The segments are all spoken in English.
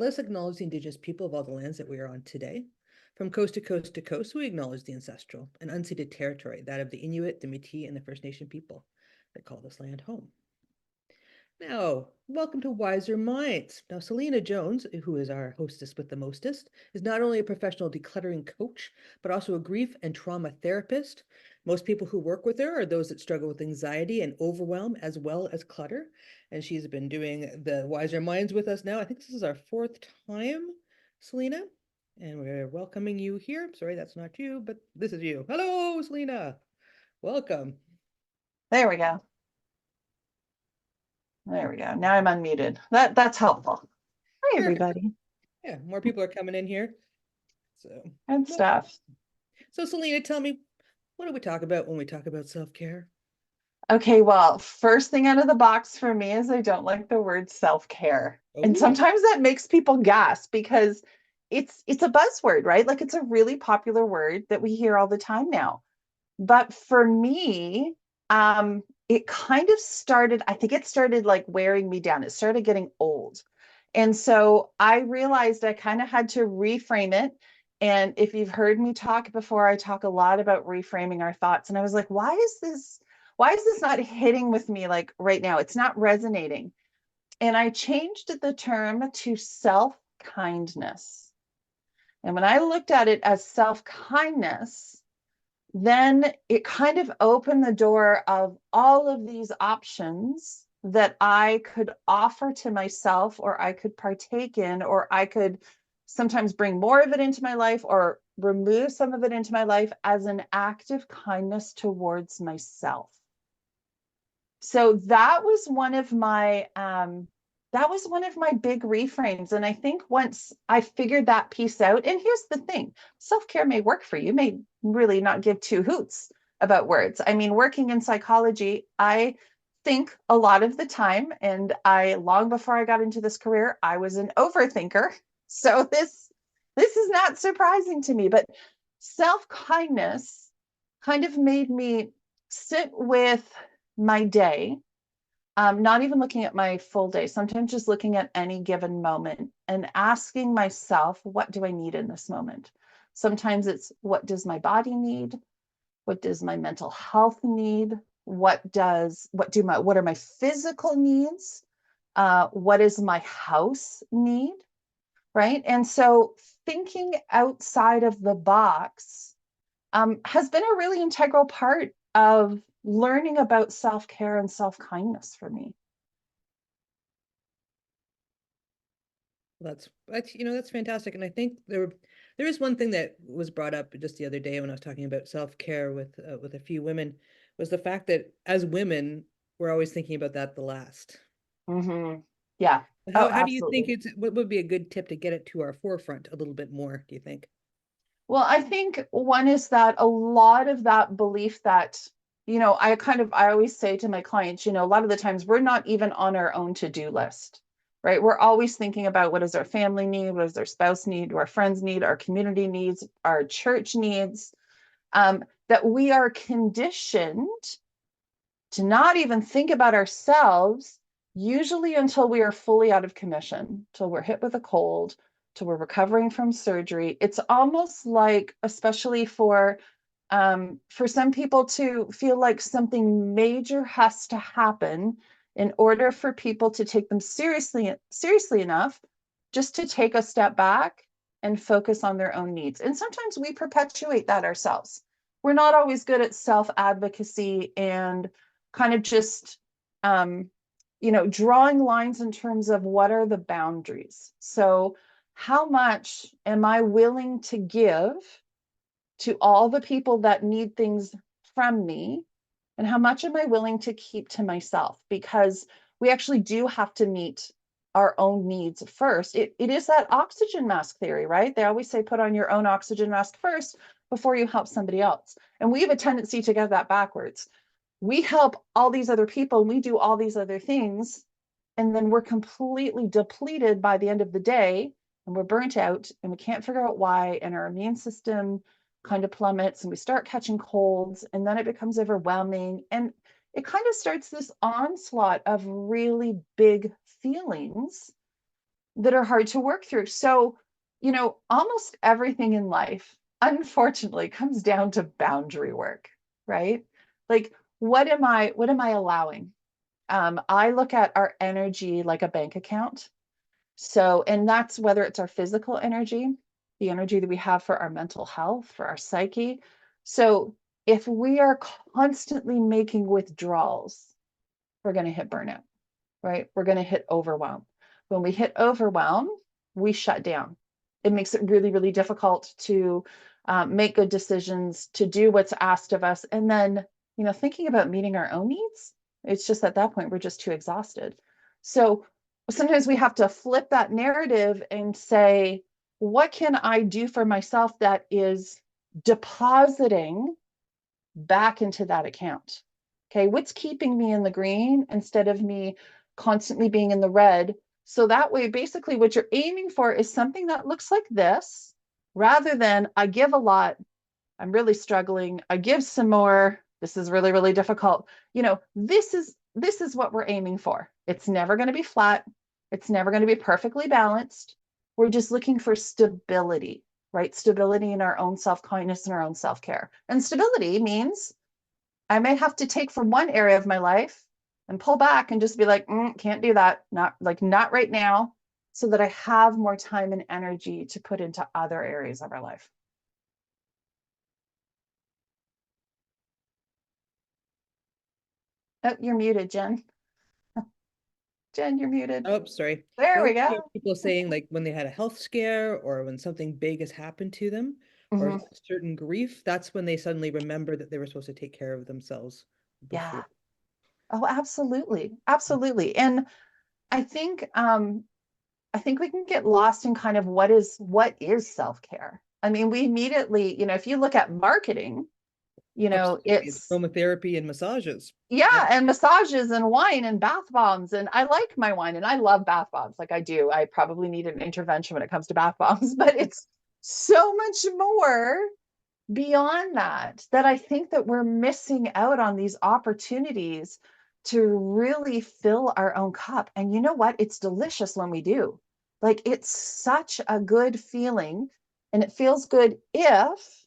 let us acknowledge the Indigenous people of all the lands that we are on today. From coast to coast to coast, we acknowledge the ancestral and unceded territory, that of the Inuit, the Métis, and the First Nation people that call this land home. Now, welcome to Wiser Minds. Now, Selena Jones, who is our hostess with the mostest, is not only a professional decluttering coach, but also a grief and trauma therapist. Most people who work with her are those that struggle with anxiety and overwhelm, as well as clutter. And she's been doing the Wiser Minds with us now. I think this is our fourth time, Selena. And we're welcoming you here. Sorry, that's not you, but this is you. Hello, Selena. Welcome. There we go. There we go. Now I'm unmuted. That's helpful. Hi, everybody. Yeah, more people are coming in here. So Good stuff. So Selena, tell me, what do we talk about when we talk about self-care? Okay, well, first thing out of the box for me is I don't like the word self-care. And sometimes that makes people gasp because it's a buzzword, right? Like it's a really popular word that we hear all the time now. But for me, it kind of started, I think it started like wearing me down. It started getting old. And so I realized I kind of had to reframe it. And if you've heard me talk before, I talk a lot about reframing our thoughts. And I was like, why is this not hitting with me like right now? It's not resonating. And I changed the term to self-kindness. And when I looked at it as self-kindness, then it kind of opened the door of all of these options that I could offer to myself, or I could partake in, or I could sometimes bring more of it into my life or remove some of it into my life as an act of kindness towards myself. So that was one of my big reframes. And I think once I figured that piece out, and here's the thing, self-care may work for you, may really not give two hoots about words. I mean, working in psychology, I think a lot of the time, and long before I got into this career, I was an overthinker. So this is not surprising to me, but self-kindness kind of made me sit with my day, not even looking at my full day, sometimes just looking at any given moment and asking myself, what do I need in this moment? Sometimes it's, what does my body need? What does my mental health need? What are my physical needs? What does my house need? Right. And so thinking outside of the box has been a really integral part of learning about self-care and self-kindness for me. That's that's fantastic. And I think there is one thing that was brought up just the other day when I was talking about self-care with a few women, was the fact that as women, we're always thinking about that the last. Mm-hmm. Yeah. How do you think Absolutely. what would be a good tip to get it to our forefront a little bit more, do you think? Well, I think one is that a lot of that belief that, I always say to my clients, a lot of the times we're not even on our own to-do list, right? We're always thinking about, what does our family need? What does our spouse need? Do our friends need? Our community needs? Our church needs? That we are conditioned to not even think about ourselves, usually until we are fully out of commission, till we're hit with a cold, till we're recovering from surgery. It's almost like, especially for some people, to feel like something major has to happen in order for people to take them seriously enough just to take a step back and focus on their own needs. And sometimes we perpetuate that ourselves. We're not always good at self-advocacy and kind of just drawing lines in terms of what are the boundaries. So how much am I willing to give to all the people that need things from me, and how much am I willing to keep to myself? Because we actually do have to meet our own needs first. It is that oxygen mask theory, right? They always say, put on your own oxygen mask first before you help somebody else. And we have a tendency to get that backwards. We help all these other people, we do all these other things, and then we're completely depleted by the end of the day, and we're burnt out, and we can't figure out why, and our immune system kind of plummets, and we start catching colds, and then it becomes overwhelming, and it kind of starts this onslaught of really big feelings that are hard to work through. So, almost everything in life, unfortunately, comes down to boundary work, right? Like, what am I allowing? I look at our energy like a bank account. So, and that's whether it's our physical energy, the energy that we have for our mental health, for our psyche. So, if we are constantly making withdrawals, we're going to hit burnout, right? We're going to hit overwhelm. When we hit overwhelm, we shut down. It makes it really, really difficult to make good decisions, to do what's asked of us. And then, thinking about meeting our own needs, it's just at that point, we're just too exhausted. So sometimes we have to flip that narrative and say, what can I do for myself that is depositing back into that account? Okay, what's keeping me in the green instead of me constantly being in the red? So that way, basically, what you're aiming for is something that looks like this rather than I give a lot, I'm really struggling, I give some more, this is really, really difficult. This is what we're aiming for. It's never going to be flat. It's never going to be perfectly balanced. We're just looking for stability, right? Stability in our own self-kindness and our own self-care. And stability means I may have to take from one area of my life and pull back and just be like, can't do that. Not right now, so that I have more time and energy to put into other areas of our life. Oh, you're muted, Jen. Jen, you're muted. Oh, sorry. There I we always go. hear people saying like when they had a health scare or when something big has happened to them or Hmm. a certain grief, that's when they suddenly remember that they were supposed to take care of themselves Yeah. before. Oh, absolutely. Absolutely. And I think I think we can get lost in kind of what is self-care. I mean, we immediately, if you look at marketing, Absolutely. It's it's aromatherapy and massages. yeah, Yep. and massages and wine and bath bombs. And I like my wine and I love bath bombs. Like I do. I probably need an intervention when it comes to bath bombs, but it's so much more beyond that I think that we're missing out on these opportunities to really fill our own cup. And you know what? It's delicious when we do. Like it's such a good feeling. And it feels good if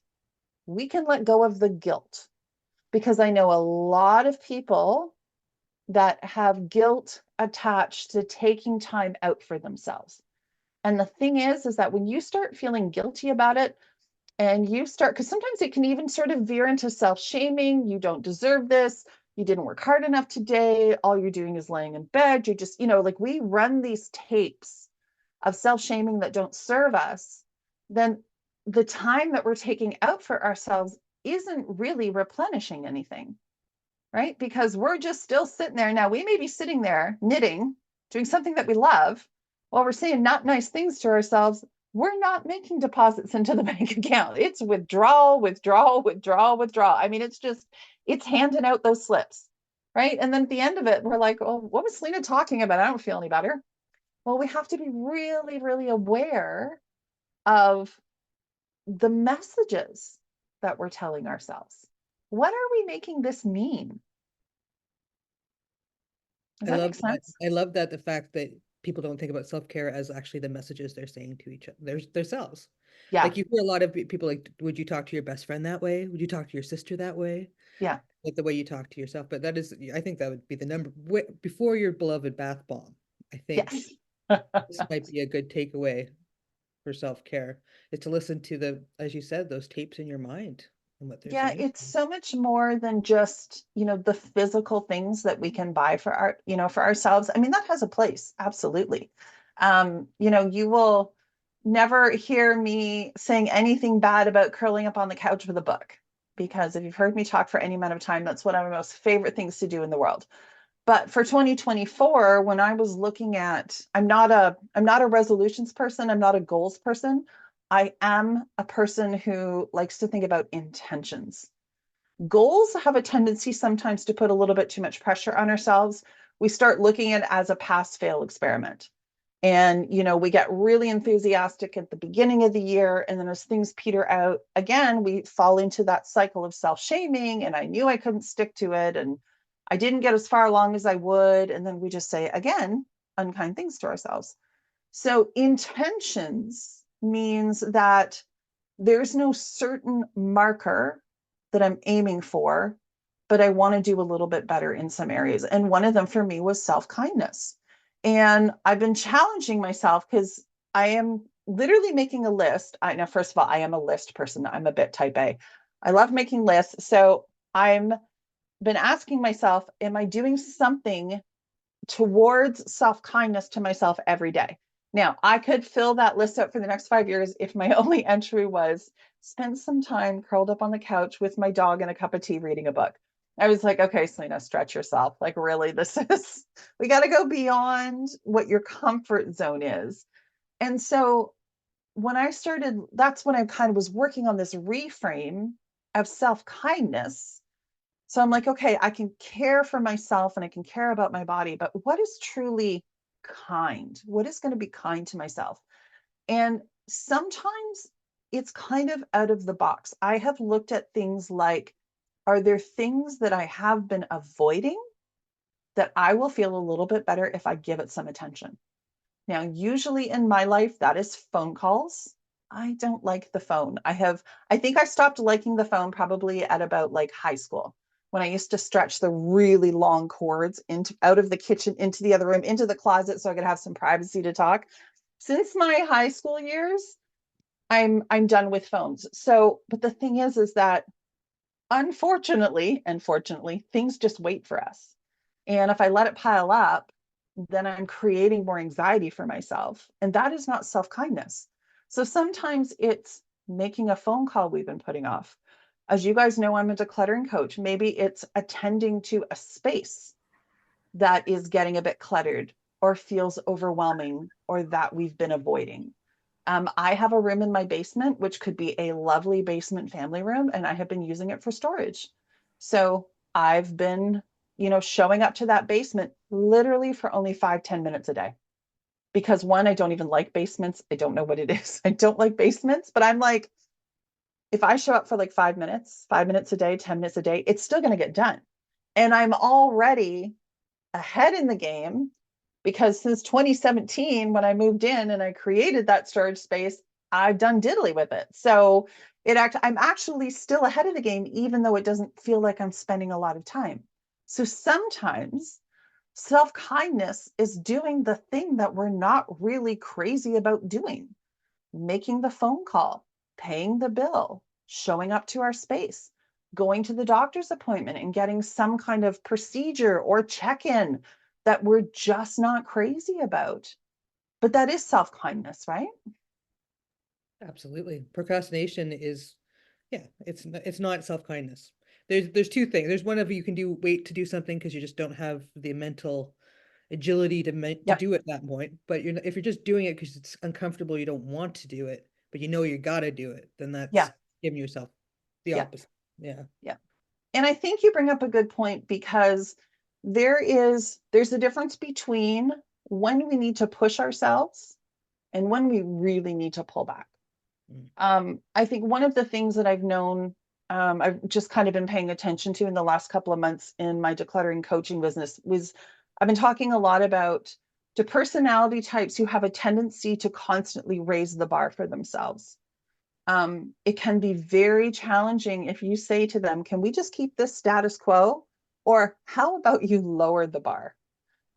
we can let go of the guilt. Because I know a lot of people that have guilt attached to taking time out for themselves. And the thing is that when you start feeling guilty about it, and you start, because sometimes it can even sort of veer into self-shaming. You don't deserve this. You didn't work hard enough today. All you're doing is laying in bed. You just, like we run these tapes of self-shaming that don't serve us. Then the time that we're taking out for ourselves isn't really replenishing anything, right? Because we're just still sitting there. Now, we may be sitting there knitting, doing something that we love, while we're saying not nice things to ourselves. We're not making deposits into the bank account. It's withdrawal, withdrawal, withdrawal, withdrawal. I mean, it's handing out those slips, right? And then at the end of it, we're like, oh, what was Selena talking about? I don't feel any better. Well, we have to be really, really aware of the messages that we're telling ourselves. What are we making this mean? Does I that love make that. sense? I love that the fact that people don't think about self-care as actually the messages they're saying to each other, themselves. Yeah. Like you hear a lot of people like, would you talk to your best friend that way? Would you talk to your sister that way? Yeah. Like the way you talk to yourself. But that is, I think that would be the number before your beloved bath bomb. I think Yes. this might be a good takeaway for self-care is to listen to as you said, those tapes in your mind and what they're Yeah, saying. it's so much more than just, the physical things that we can buy for ourselves. I mean, that has a place, absolutely. You will never hear me saying anything bad about curling up on the couch with a book, because if you've heard me talk for any amount of time, that's one of my most favorite things to do in the world. But for 2024, when I was looking at, I'm not a resolutions person, I'm not a goals person. I am a person who likes to think about intentions. Goals have a tendency sometimes to put a little bit too much pressure on ourselves. We start looking at it as a pass fail experiment. And, we get really enthusiastic at the beginning of the year. And then as things peter out, again, we fall into that cycle of self shaming. And I knew I couldn't stick to it. And I didn't get as far along as I would. And then we just say, again, unkind things to ourselves. So intentions means that there's no certain marker that I'm aiming for, but I want to do a little bit better in some areas. And one of them for me was self kindness. And I've been challenging myself because I am literally making a list. Now, first of all, I am a list person. I'm a bit type A. I love making lists. So I'm been asking myself, am I doing something towards self kindness to myself every day? Now, I could fill that list up for the next 5 years if my only entry was spend some time curled up on the couch with my dog and a cup of tea reading a book. I was like, okay, Selena, stretch yourself. Like, really, this is, we got to go beyond what your comfort zone is. And so when I started, that's when I kind of was working on this reframe of self kindness. So I'm like, okay, I can care for myself and I can care about my body, but what is truly kind? What is going to be kind to myself? And sometimes it's kind of out of the box. I have looked at things like, are there things that I have been avoiding that I will feel a little bit better if I give it some attention? Now, usually in my life, that is phone calls. I don't like the phone. I think I stopped liking the phone probably at about like high school when I used to stretch the really long cords into out of the kitchen, into the other room, into the closet so I could have some privacy to talk. Since my high school years, I'm done with phones. So, but the thing is that unfortunately and fortunately, things just wait for us. And if I let it pile up, then I'm creating more anxiety for myself. And that is not self kindness. So sometimes it's making a phone call we've been putting off. As you guys know, I'm a decluttering coach. Maybe it's attending to a space that is getting a bit cluttered or feels overwhelming or that we've been avoiding. I have a room in my basement, which could be a lovely basement family room, and I have been using it for storage. So I've been, showing up to that basement literally for only 5-10 minutes a day. Because one, I don't even like basements. I don't know what it is. I don't like basements, but I'm like, if I show up for like 5 minutes, 5 minutes a day, 10 minutes a day, it's still going to get done. And I'm already ahead in the game because since 2017, when I moved in and I created that storage space, I've done diddly with it. So I'm actually still ahead of the game, even though it doesn't feel like I'm spending a lot of time. So sometimes self kindness is doing the thing that we're not really crazy about doing, making the phone call, paying the bill, showing up to our space, going to the doctor's appointment and getting some kind of procedure or check in that we're just not crazy about. But that is self kindness, right? Absolutely. Procrastination is, yeah, it's not self-kindness. There's two things. There's one of you can do wait to do something because you just don't have the mental agility to Yep. do it at that point. But if you're just doing it because it's uncomfortable, you don't want to do it, but you know you gotta do it, then that's Yeah. giving yourself the Yeah. opposite. Yeah. Yeah. And I think you bring up a good point because there's a difference between when we need to push ourselves and when we really need to pull back. Mm. I think one of the things that I've known, I've just kind of been paying attention to in the last couple of months in my decluttering coaching business was I've been talking a lot about the personality types who have a tendency to constantly raise the bar for themselves. It can be very challenging if you say to them, can we just keep this status quo? Or how about you lower the bar?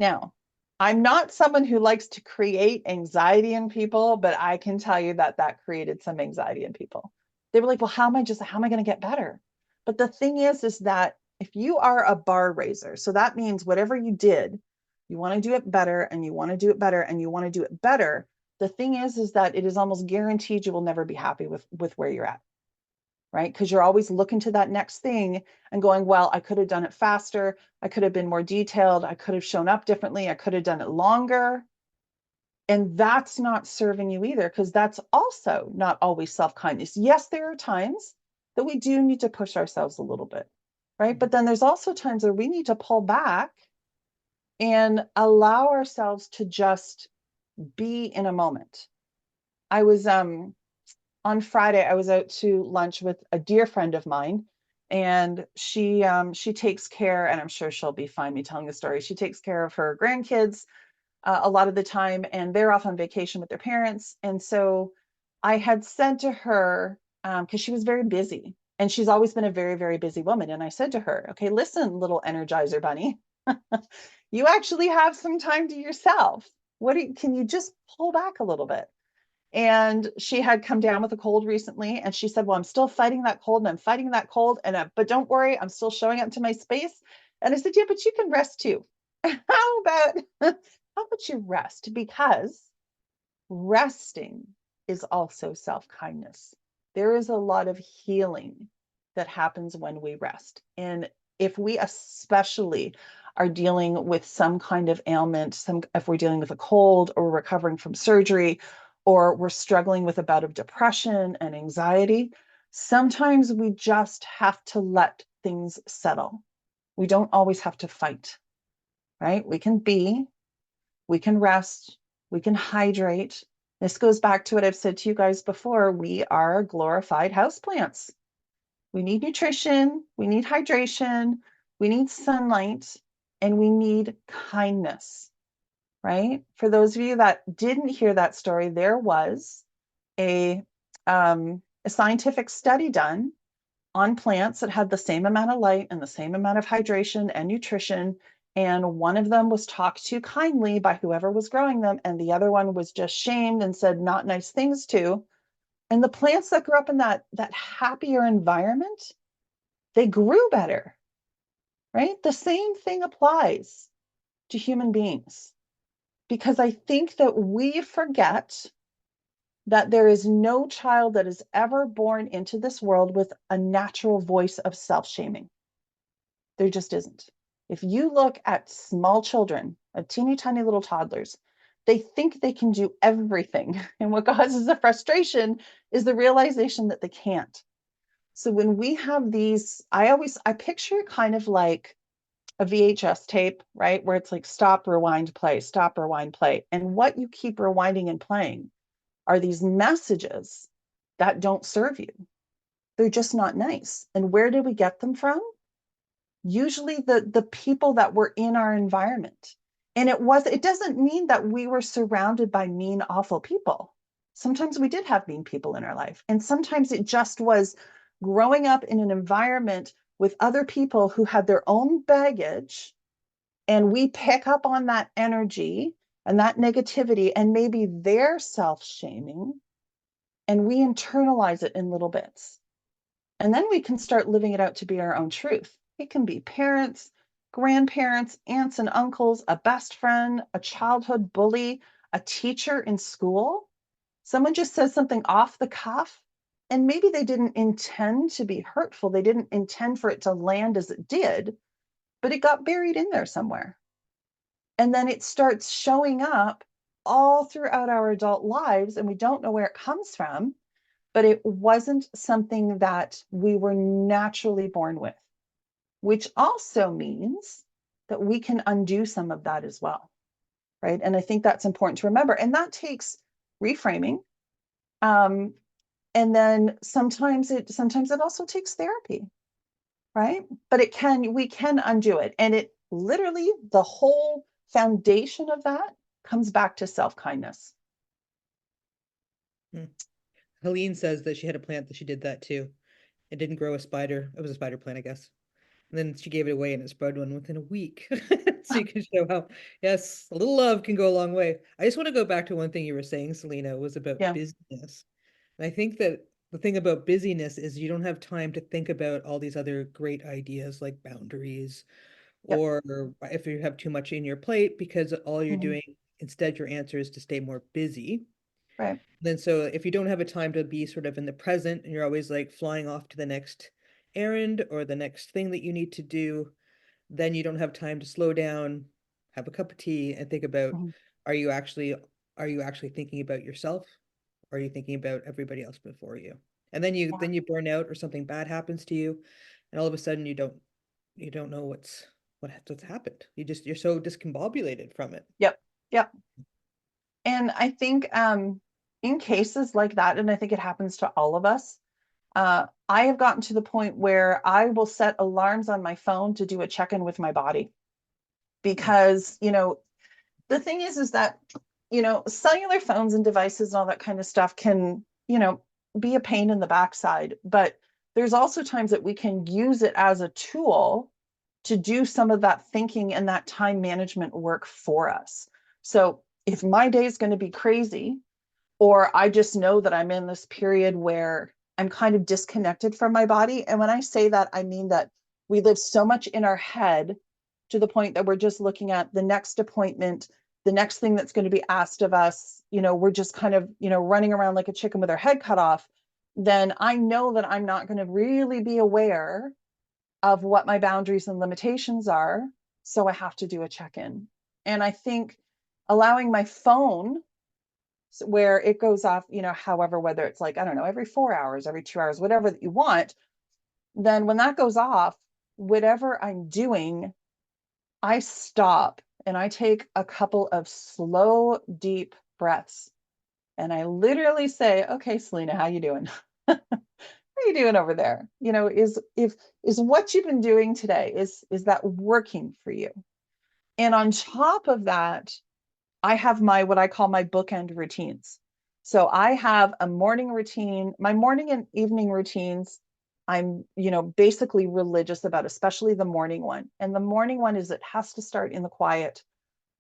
Now, I'm not someone who likes to create anxiety in people, but I can tell you that that created some anxiety in people. They were like, well, how am I going to get better? But the thing is that if you are a bar raiser, so that means whatever you did, you want to do it better and you want to do it better and you want to do it better. The thing is that it is almost guaranteed you will never be happy with where you're at, right? Because you're always looking to that next thing and going, well, I could have done it faster. I could have been more detailed. I could have shown up differently. I could have done it longer. And that's not serving you either, because that's also not always self kindness. Yes, there are times that we do need to push ourselves a little bit, right? But then there's also times where we need to pull back and allow ourselves to just be in a moment. I was on Friday, I was out to lunch with a dear friend of mine, and she takes care, and I'm sure she'll be fine me telling the story. She takes care of her grandkids. a lot of the time, and they're off on vacation with their parents. And so I had said to her, because she was very busy, and she's always been a very, very busy woman. And I said to her, okay, listen, little Energizer bunny, you actually have some time to yourself. Can you just pull back a little bit? And she had come down with a cold recently, and she said, well, I'm still fighting that cold, and I'm fighting that cold, but don't worry, I'm still showing up to my space. And I said, yeah, but you can rest too. how about how about you rest? Because resting is also self-kindness. There is a lot of healing that happens when we rest. And if we especially are dealing with some kind of ailment, if we're dealing with a cold or recovering from surgery, or we're struggling with a bout of depression and anxiety, sometimes we just have to let things settle. We don't always have to fight, right? We can rest, we can hydrate. This goes back to what I've said to you guys before. We are glorified houseplants. We need nutrition, we need hydration, we need sunlight, and we need kindness, right? For those of you that didn't hear that story, there was a, a scientific study done on plants that had the same amount of light and the same amount of hydration and nutrition. And one of them was talked to kindly by whoever was growing them, and the other one was just shamed and said not nice things to. And the plants that grew up in that happier environment, they grew better, right? The same thing applies to human beings, because I think that we forget that there is no child that is ever born into this world with a natural voice of self-shaming. There just isn't. If you look at small children, teeny tiny little toddlers, they think they can do everything. And what causes the frustration is the realization that they can't. So when we have these, I picture it kind of like a VHS tape, right? Where it's like stop, rewind, play, stop, rewind, play. And what you keep rewinding and playing are these messages that don't serve you. They're just not nice. And where do we get them from? Usually the people that were in our environment. And it doesn't mean that we were surrounded by mean, awful people. Sometimes we did have mean people in our life. And sometimes it just was growing up in an environment with other people who had their own baggage, and we pick up on that energy and that negativity and maybe their self-shaming, and we internalize it in little bits. And then we can start living it out to be our own truth. It can be parents, grandparents, aunts and uncles, a best friend, a childhood bully, a teacher in school. Someone just says something off the cuff, and maybe they didn't intend to be hurtful. They didn't intend for it to land as it did, but it got buried in there somewhere. And then it starts showing up all throughout our adult lives, and we don't know where it comes from, but it wasn't something that we were naturally born with, which also means that we can undo some of that as well, right? And I think that's important to remember. And that takes reframing. And then sometimes it also takes therapy, right? But we can undo it. And it literally, the whole foundation of that comes back to self-kindness. Hmm. Helene says that she had a plant that she did that too. It didn't grow a spider. It was a spider plant, I guess. And then she gave it away and it spread one within a week. So you can show how, yes, a little love can go a long way. I just want to go back to one thing you were saying, Selena, was about Yeah. busyness. And I think that the thing about busyness is you don't have time to think about all these other great ideas like boundaries, Yep. or if you have too much in your plate, because all you're Mhm. doing, instead, your answer is to stay more busy. Right. Then so if you don't have a time to be sort of in the present and you're always like flying off to the next errand or the next thing that you need to do, then you don't have time to slow down, have a cup of tea and think about, Mhm. are you actually are you actually thinking about yourself? Or are you thinking about everybody else before you? And Yeah. then you burn out or something bad happens to you, and all of a sudden you don't know what's happened. You're so discombobulated from it. Yep. Yep. And I think in cases like that, and I think it happens to all of us, I have gotten to the point where I will set alarms on my phone to do a check-in with my body, Hmm. because, the thing is that, cellular phones and devices and all that kind of stuff can, be a pain in the backside. But there's also times that we can use it as a tool to do some of that thinking and that time management work for us. So if my day is going to be crazy, or I just know that I'm in this period where I'm kind of disconnected from my body. And when I say that, I mean that we live so much in our head to the point that we're just looking at the next appointment, the next thing that's going to be asked of us. We're just kind of, running around like a chicken with our head cut off. Then I know that I'm not going to really be aware of what my boundaries and limitations are. So I have to do a check in. And I think allowing my phone where it goes off, however, whether it's like, I don't know, every 4 hours, every 2 hours, whatever that you want, then when that goes off, whatever I'm doing, I stop and I take a couple of slow, deep breaths. And I literally say, okay, Selena, how you doing? How are you doing over there? Is what you've been doing today, is that working for you? And on top of that, I have my what I call my bookend routines. So I have a morning routine, my morning and evening routines. I'm, basically religious about, especially the morning one. And the morning one is it has to start in the quiet.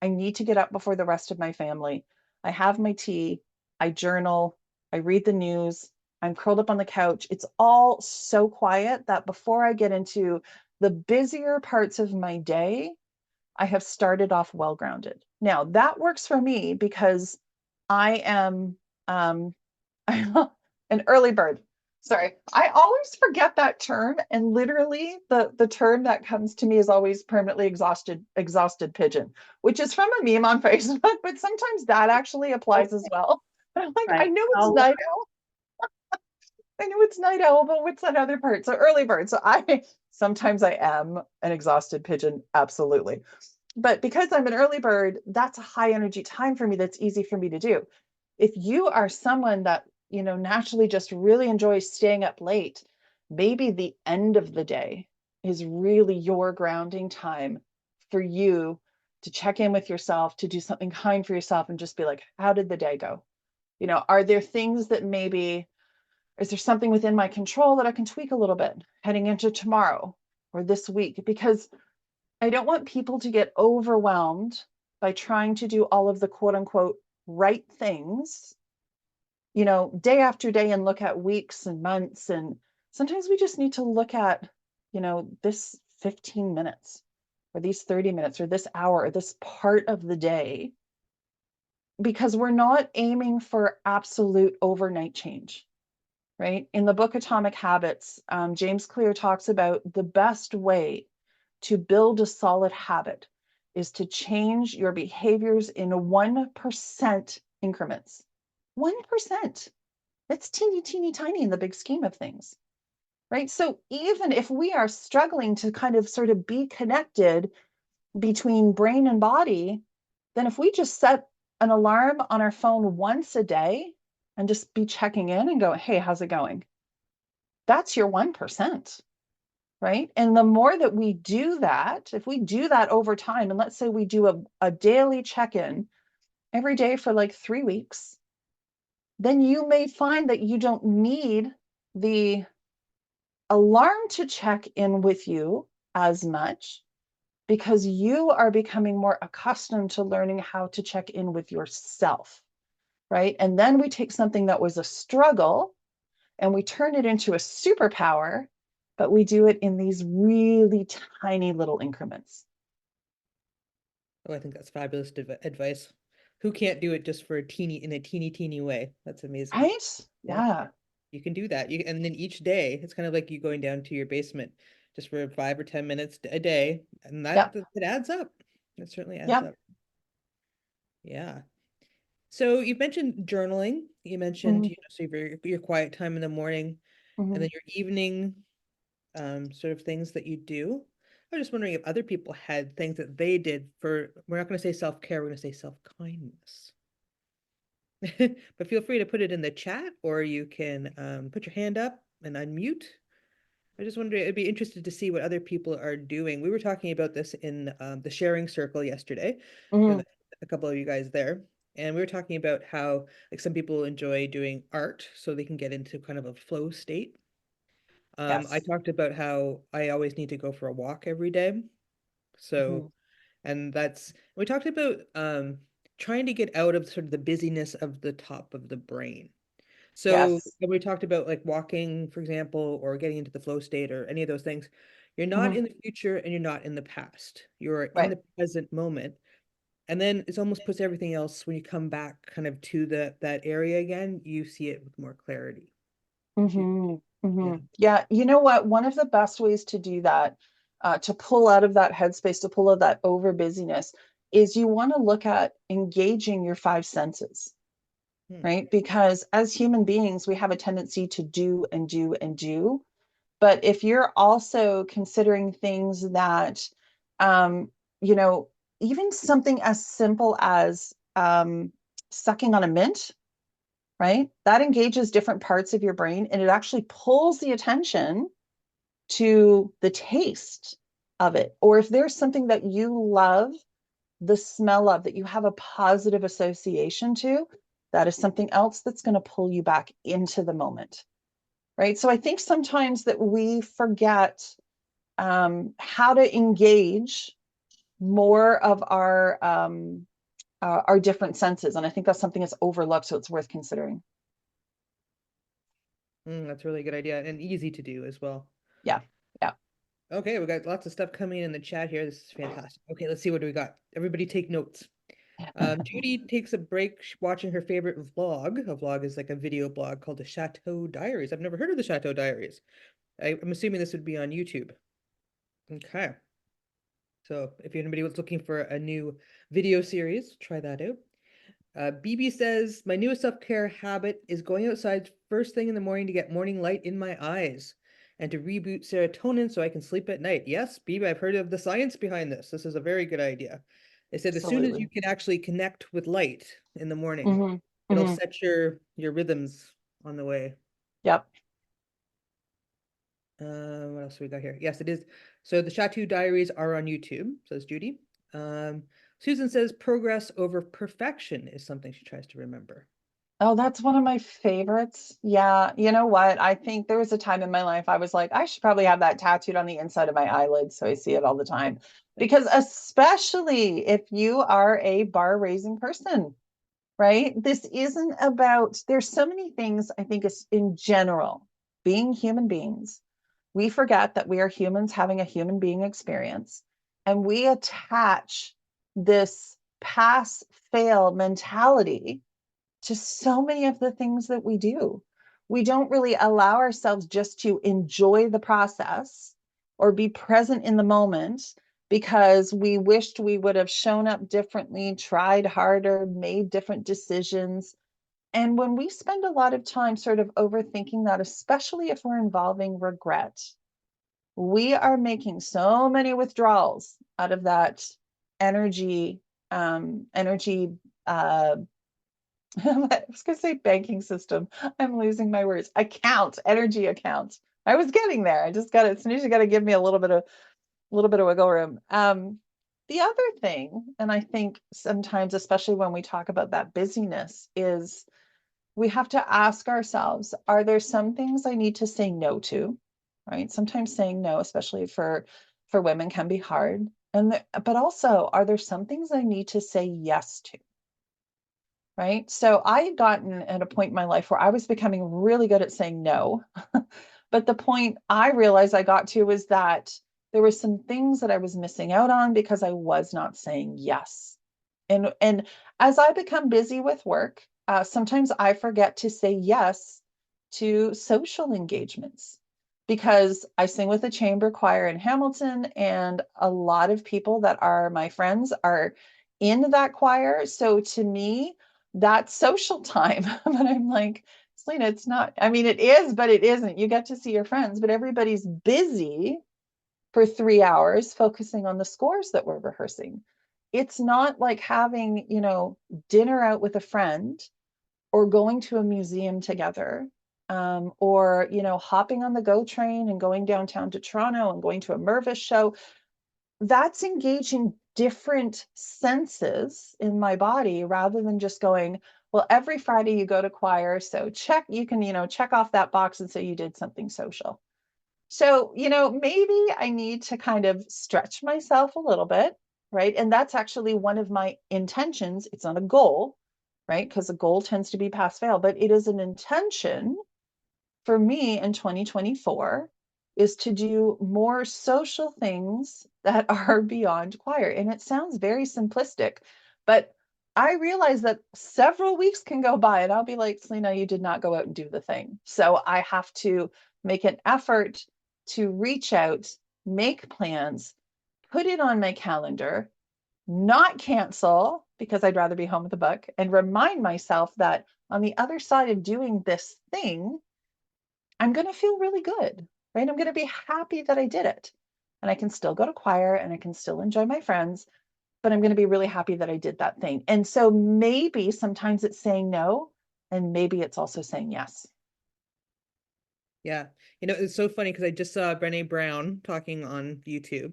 I need to get up before the rest of my family. I have my tea, I journal, I read the news, I'm curled up on the couch. It's all so quiet that before I get into the busier parts of my day, I have started off well grounded. Now that works for me because I am an early bird. Sorry, I always forget that term, and literally the term that comes to me is always permanently exhausted pigeon, which is from a meme on Facebook, but sometimes that actually applies as well. And I'm like, Right. I know it's night owl, but what's that other part? So early bird. So I sometimes I am an exhausted pigeon, absolutely. But because I'm an early bird, that's a high energy time for me. That's easy for me to do. If you are someone that, naturally just really enjoys staying up late, maybe the end of the day is really your grounding time for you to check in with yourself, to do something kind for yourself and just be like, how did the day go? Are there things that maybe, is there something within my control that I can tweak a little bit heading into tomorrow or this week? Because I don't want people to get overwhelmed by trying to do all of the quote unquote right things, day after day, and look at weeks and months. And sometimes we just need to look at, this 15 minutes or these 30 minutes or this hour or this part of the day, because we're not aiming for absolute overnight change. Right? In the book Atomic Habits, James Clear talks about the best way to build a solid habit is to change your behaviors in 1% increments. 1%. That's teeny, teeny, tiny in the big scheme of things. Right? So even if we are struggling to kind of sort of be connected between brain and body, then if we just set an alarm on our phone once a day and just be checking in and go, hey, how's it going? That's your 1%, right? And the more that we do that, if we do that over time, and let's say we do a daily check-in every day for like 3 weeks, then you may find that you don't need the alarm to check in with you as much, because you are becoming more accustomed to learning how to check in with yourself, right? And then we take something that was a struggle and we turn it into a superpower, but we do it in these really tiny little increments. Oh, I think that's fabulous advice. Who can't do it just for in a teeny way? That's amazing. Right? Yeah, Yeah. you can do that. And then each day, it's kind of like you going down to your basement just for 5 or 10 minutes a day, and Yep. it adds up. It certainly adds Yep. up. Yeah. So you mentioned journaling. You mentioned, Mm-hmm. so your quiet time in the morning, and Mm-hmm. then your evening sort of things that you do. I was just wondering if other people had things that they did for, we're not going to say self-care, we're going to say self-kindness. But feel free to put it in the chat, or you can put your hand up and unmute. I just wonder, I'd be interested to see what other people are doing. We were talking about this in the sharing circle yesterday. Mm-hmm. a couple of you guys there, and we were talking about how like some people enjoy doing art so they can get into kind of a flow state. I Yes. talked about how I always need to go for a walk every day. So, Mhm. and we talked about trying to get out of sort of the busyness of the top of the brain. So Yes. when we talked about like walking, for example, or getting into the flow state or any of those things, you're not Mhm. in the future and you're not in the past. You're in Right. the present moment. And then it almost puts everything else when you come back kind of to that area again, you see it with more clarity. Hmm. Yeah. Hmm. Yeah, you know what? One of the best ways to do that, to pull out of that headspace, to pull out that over busyness, is you want to look at engaging your five senses, Hmm. right? Because as human beings, we have a tendency to do and do and do. But if you're also considering things that, um, you know, even something as simple as sucking on a mint, right? That engages different parts of your brain and it actually pulls the attention to the taste of it. Or if there's something that you love the smell of, that you have a positive association to, that is something else that's going to pull you back into the moment, right? So I think sometimes that we forget how to engage more of our different senses, and I think that's something that's overlooked, so it's worth considering. That's a really good idea and easy to do as well. Yeah, yeah. Okay, we got lots of stuff coming in the chat here. This is fantastic. Okay, let's see what do we got. Everybody take notes. Judy takes a break watching her favorite vlog. A vlog is like a video blog called the Chateau Diaries. I've never heard of the Chateau Diaries. I'm assuming this would be on YouTube. Okay. So if anybody was looking for a new video series, try that out. BB says, my newest self-care habit is going outside first thing in the morning to get morning light in my eyes and to reboot serotonin so I can sleep at night. Yes, BB, I've heard of the science behind this. This is a very good idea. They said as soon as you Absolutely. can actually connect with light in the morning, Hmm. it'll Hmm. set your rhythms on the way. Yep. What else we got here? Yes, it is. So the Chateau Diaries are on YouTube, says Judy. Um, Susan says progress over perfection is something she tries to remember. Oh, that's one of my favorites. Yeah, you know what? I think there was a time in my life I was like, I should probably have that tattooed on the inside of my eyelid so I see it all the time. Because especially if you are a bar raising person, right? This isn't about, there's so many things I think is in general, being human beings, we forget that we are humans having a human being experience. And we attach this pass fail mentality to so many of the things that we do. We don't really allow ourselves just to enjoy the process or be present in the moment because we wished we would have shown up differently, tried harder, made different decisions. And when we spend a lot of time sort of overthinking that, especially if we're involving regret, we are making so many withdrawals out of that energy, energy I was going to say banking system. I'm losing my words. Account, energy account. I was getting there. I just got it. As you got to give me a little bit of wiggle room. The other thing, and I think sometimes, especially when we talk about that busyness, is we have to ask ourselves, are there some things I need to say no to? Right? Sometimes saying no, especially for women, can be hard. But also, are there some things I need to say yes to? Right. So I had gotten at a point in my life where I was becoming really good at saying no. But the point I realized I got to was that there were some things that I was missing out on because I was not saying yes. And as I become busy with work, sometimes I forget to say yes to social engagements because I sing with a chamber choir in Hamilton, and a lot of people that are my friends are in that choir. So to me, that's social time. But I'm like, Selena, it's not, I mean, it is, but it isn't. You get to see your friends, but everybody's busy for 3 hours focusing on the scores that we're rehearsing. It's not like having, dinner out with a friend or going to a museum together, or, hopping on the GO train and going downtown to Toronto and going to a Mervis show. That's engaging different senses in my body rather than just going, well, every Friday you go to choir, so check, you can, check off that box and say you did something social. So, maybe I need to kind of stretch myself a little bit, right? And that's actually one of my intentions. It's not a goal, right? Because a goal tends to be pass fail, but it is an intention for me in 2024 is to do more social things that are beyond choir. And it sounds very simplistic, but I realize that several weeks can go by and I'll be like, Selena, you did not go out and do the thing. So I have to make an effort to reach out, make plans, put it on my calendar, not cancel because I'd rather be home with a book, and remind myself that on the other side of doing this thing, I'm going to feel really good, right? I'm going to be happy that I did it. And I can still go to choir and I can still enjoy my friends, but I'm going to be really happy that I did that thing. And so maybe sometimes it's saying no, and maybe it's also saying yes. Yeah. It's so funny because I just saw Brené Brown talking on YouTube,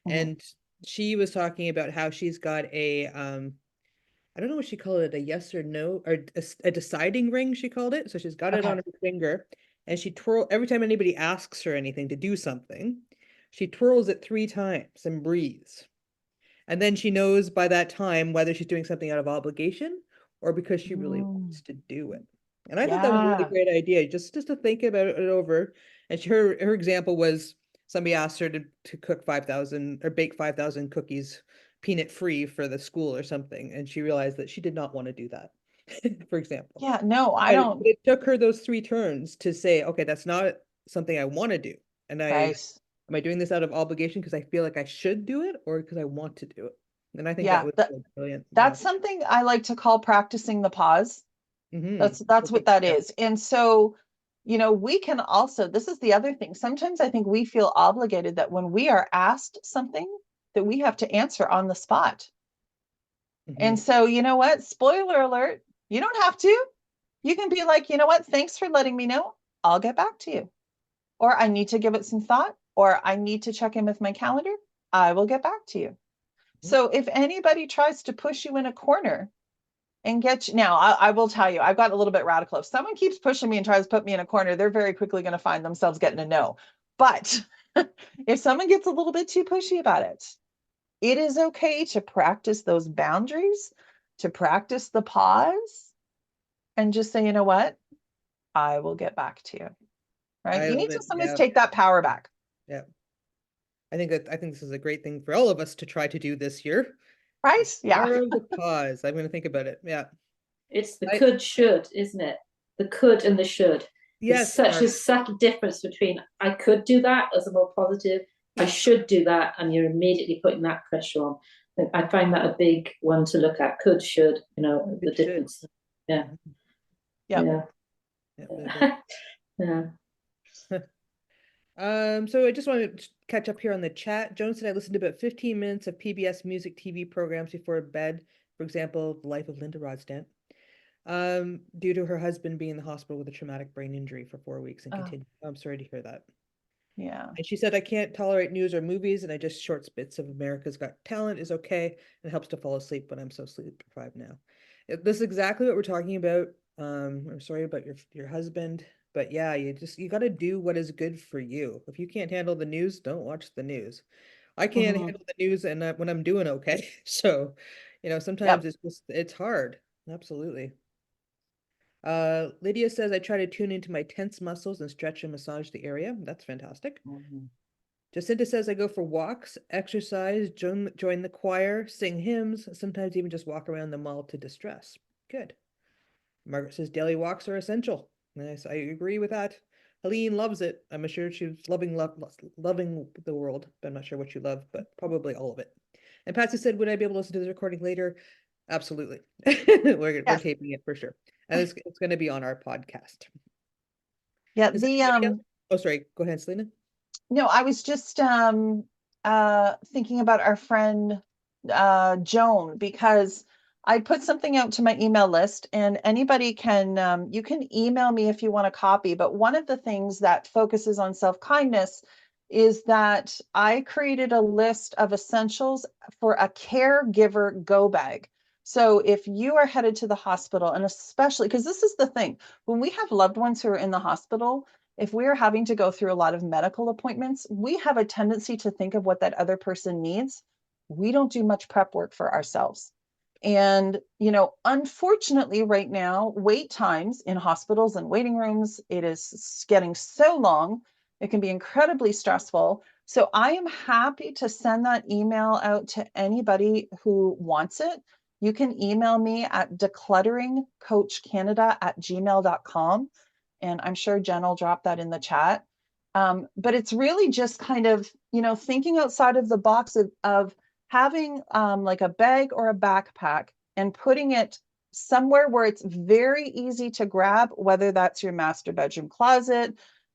Mhm. and she was talking about how she's got I don't know what she called it, a yes or no, or a deciding ring, she called it. So she's got it on Okay. her finger, and she twirl every time anybody asks her anything to do something, she twirls it 3 times and breathes. And then she knows by that time whether she's doing something out of obligation or because she really Mm, wants to do it. And I thought that was a really yeah. great idea, just to think about it over. And her example was somebody asked her to cook 5,000 or bake 5,000 cookies peanut free for the school or something, and she realized that she did not want to do that, for example. Yeah. No, I But don't. it took her those 3 turns to say, okay, that's not something I want to do. And Right. am I doing this out of obligation because I feel like I should do it or because I want to do it? And I think that Yeah. was really brilliant. Yeah. That's something I like to call practicing the pause. That's what Okay. that Yeah. is. And so, we can also, this is the other thing. Sometimes I think we feel obligated that when we are asked something that we have to answer on the spot. And hmm so, you know what? Spoiler alert, you don't have to. You can be like, you know what? Thanks for letting me know. I'll get back to you. Or I need to give it some thought, or I need to check in with my calendar. I will get back to you. So if anybody tries to push you in a corner and get you, now, I will tell you, I've got a little bit radical. If someone keeps pushing me and tries to put me in a corner, they're very quickly going to find themselves getting a no. But if someone gets a little bit too pushy about it, it is okay to practice those boundaries, to practice the pause, and just say, you know what? I will get back to you. Right? I You love need to it. sometimes Yeah. take that power back. Yeah. I think this is a great thing for all of us to try to do this year. Right? The Yeah. power of the pause. I'm going to think about it. Yeah. It's the I could should, isn't it? The could and the should. There's yes, such a subtle difference between I could do that as a more positive, I should do that, and you're immediately putting that pressure on. And I find that a big one to look at. Could, should, the it should. difference. Yeah. Yep. Yeah. Yeah. Yeah. So I just want to catch up here on the chat. Joan said I listened to about 15 minutes of PBS music TV programs before bed. For example, The Life of Linda Ronstadt. Due to her husband being in the hospital with a traumatic brain injury for 4 weeks and Oh, continue. I'm sorry to hear that. yeah. And she said, I can't tolerate news or movies, and I just short bits of America's Got Talent is okay and helps to fall asleep when I'm so sleep deprived now. This is exactly what we're talking about. I'm sorry about your husband, but yeah, you got to do what is good for you. If you can't handle the news, don't watch the news. I can't Mhm. handle the news and when I'm doing okay. So, sometimes Yep. it's hard. Absolutely. Lydia says I try to tune into my tense muscles and stretch and massage the area. That's fantastic. Mhm. Jacinta says I go for walks, exercise, join the choir, sing hymns, sometimes even just walk around the mall to distress. Good. Margaret says daily walks are essential. Nice, I agree with that. Helene loves it. I'm sure she's loving the world, but I'm not sure what you love, but probably all of it. And Patsy said, would I be able to listen to this recording later? Absolutely. We're Yes. taping it for sure. And it's going to be on our podcast. Yeah. Is anybody else? Oh, sorry. Go ahead, Selena. No, I was just thinking about our friend Joan, because I put something out to my email list, and anybody can you can email me if you want a copy. But one of the things that focuses on self-kindness is that I created a list of essentials for a caregiver go bag. So if you are headed to the hospital, and especially because this is the thing, when we have loved ones who are in the hospital, if we are having to go through a lot of medical appointments, we have a tendency to think of what that other person needs. We don't do much prep work for ourselves. And, you know, unfortunately, right now, wait times in hospitals and waiting rooms, it is getting so long. It can be incredibly stressful. So I am happy to send that email out to anybody who wants it. You can email me at declutteringcoachcanada@gmail.com. And I'm sure Jen will drop that in the chat. But it's really just kind of, you know, thinking outside of the box of having like a bag or a backpack and putting it somewhere where it's very easy to grab, whether that's your master bedroom closet,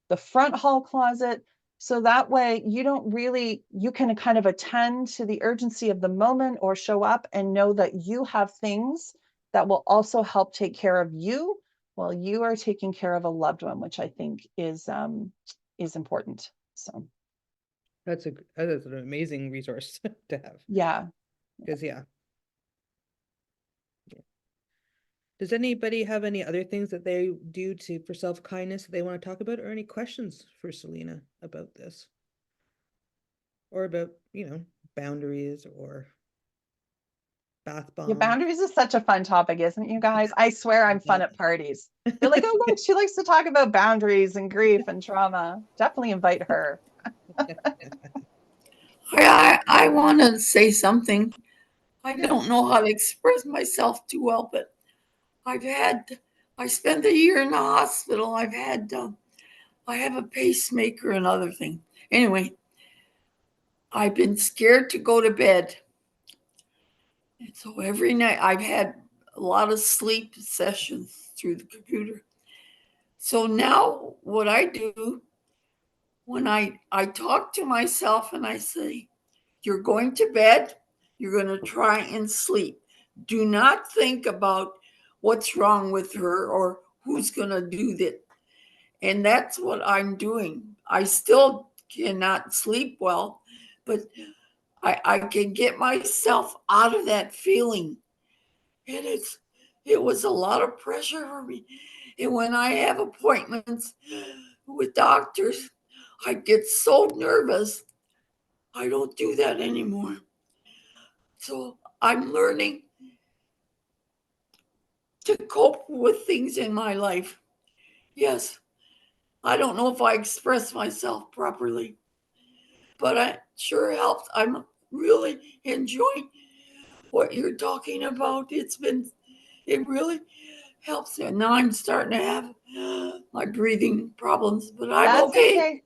the front hall closet. So that way you don't really, you can kind of attend to the urgency of the moment or show up and know that you have things that will also help take care of you while you are taking care of a loved one, which I think is important. So That is an amazing resource to have. yeah. Because does anybody have any other things that they do for self-kindness that they want to talk about, or any questions for Selena about this? Or about, you know, boundaries or bath Yeah, bombs? boundaries is such a fun topic, isn't it, you guys? I swear I'm fun at parties. They're like, oh, look, she likes to talk about boundaries and grief and trauma. Definitely invite her. I want to say something. I don't know how to express myself too well, but I spent a year in the hospital. I have a pacemaker and other thing. Anyway, I've been scared to go to bed. And so every night I've had a lot of sleep sessions through the computer. So now what I do when I talk to myself and I say, you're going to bed, you're going to try and sleep. Do not think about what's wrong with her or who's going to do that. And that's what I'm doing. I still cannot sleep well, but I can get myself out of that feeling. And it was a lot of pressure for me. And when I have appointments with doctors, I get so nervous. I don't do that anymore. So I'm learning to cope with things in my life. Yes, I don't know if I express myself properly, but it sure helps. I'm really enjoying what you're talking about. It really helps. And now I'm starting to have my breathing problems, but I'm That's okay. okay.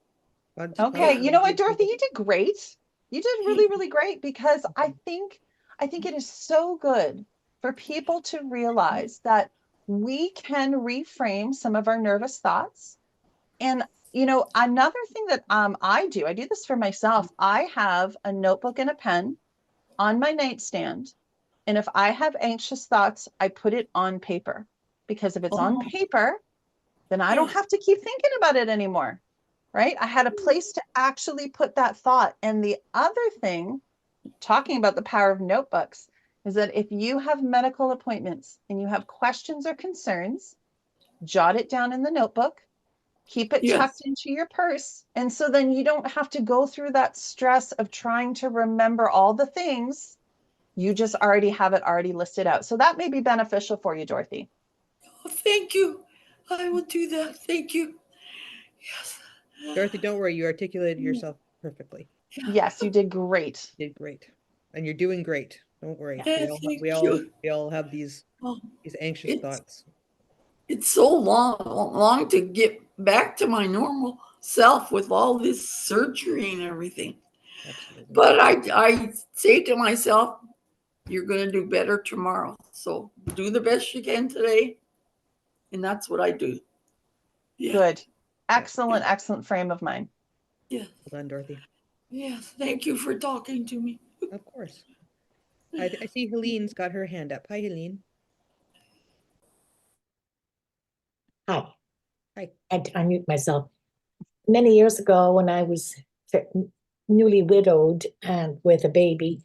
Okay. Yeah. You know what, Dorothy, you did great. You did really, really great because I think it is so good for people to realize that we can reframe some of our nervous thoughts. And you know, another thing that I do this for myself. I have a notebook and a pen on my nightstand. And if I have anxious thoughts, I put it on paper because if it's on Oh, paper, then I don't yes. have to keep thinking about it anymore. Right? I had a place to actually put that thought. And the other thing, talking about the power of notebooks, is that if you have medical appointments and you have questions or concerns, jot it down in the notebook, keep it tucked Yes. into your purse. And so then you don't have to go through that stress of trying to remember all the things. You just already have it already listed out. So that may be beneficial for you, Dorothy. Oh, thank you. I will do that. Thank you. Yes. Dorothy, don't worry, you articulated yourself perfectly. Yes, you did great. You did great. And you're doing great. Don't worry. Yeah. Thank you. We all have these Oh, anxious it's thoughts. it's so long to get back to my normal self with all this surgery and everything. Absolutely. But I say to myself, you're going to do better tomorrow. So do the best you can today. And that's what I do. Yeah. Good. Yeah. Excellent, excellent frame of mind. Yeah. Well done, Dorothy. Yes. Thank you for talking to me. Of course. I see Helene's got her hand up. Hi, Helene. Hi, Hi. I had to unmute myself. Many years ago, when I was newly widowed and with a baby,